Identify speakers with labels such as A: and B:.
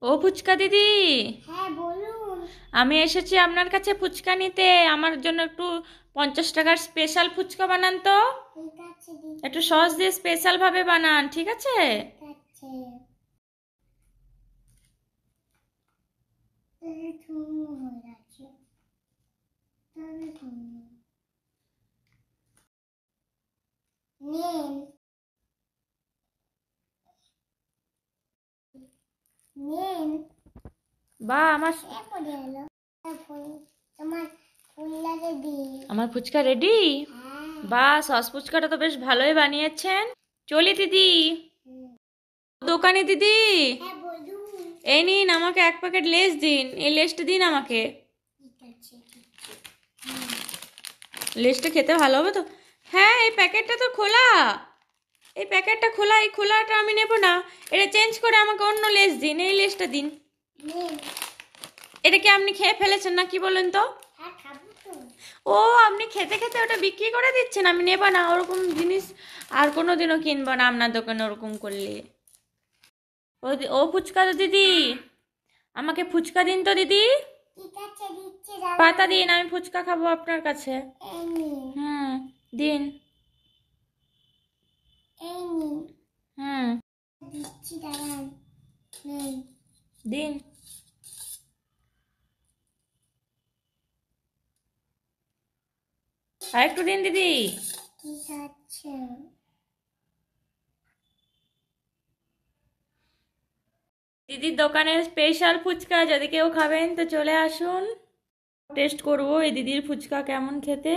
A: ও ফুচকা দিদি,
B: হ্যাঁ বলুন।
A: আমি এসেছি আপনার কাছে ফুচকা নিতে। আমার জন্য একটু 50 টাকার স্পেশাল ফুচকা বানান তো।
B: ঠিক আছে দিদি।
A: একটু সস দিয়ে স্পেশাল ভাবে বানান, ঠিক আছে?
B: ঠিক আছে। তাহলে তুমি হয়ে যাচ্ছে। তাহলে তুমি নিন নিন।
A: বা আমার
B: এ পড়ে এলো। ফুল তোমার ফুল লাগে দিই।
A: আমার ফুচকা রেডি।
B: হ্যাঁ।
A: বা সস ফুচকাটা তো বেশ ভালোই বানিয়েছেন। চলি দিদি।
B: হুম।
A: দোকানে দিদি,
B: হ্যাঁ বলুন।
A: এই নিন আমাকে 1 প্যাকেট লেস দিন। এই লেসটা দিন আমাকে।
B: ঠিক আছে।
A: লেসটা খেতে ভালো হবে তো? হ্যাঁ, এই প্যাকেটটা তো খোলা। এই প্যাকেটটা খোলা, এই খোলাটা আমি নেব না। এটা চেঞ্জ করে আমাকে অন্য লেস দিন। এই লেসটা দিন।
B: নিন।
A: এটা কি আপনি খেয়ে ফেলেছেন না কি বলেন তো?
B: হ্যাঁ খাবো তো।
A: ও, আপনি খেতে খেতে ওটা বিক্রি করে দিচ্ছেন। আমি নেব না ওরকম জিনিস। আর কোনোদিনও কিনবো না আপনার দোকানে ওরকম করলে। ও ফুচকা তো দিদি, আমাকে ফুচকা দিন তো দিদি।
B: ঠিক আছে দিচ্ছি।
A: পাতা দিন, আমি ফুচকা খাবো আপনার কাছে।
B: এই নিন।
A: হুম, দিন।
B: এই নিন।
A: হুম,
B: দিচ্ছি দাঁড়ান। নিন।
A: দিন। আর একটু দিন দিদি।
B: ঠিক আছে।
A: দিদির দোকানের স্পেশাল ফুচকা, যদি কেউ খাবেন তো চলে আসুন। টেস্ট করবো এই দিদির ফুচকা কেমন খেতে।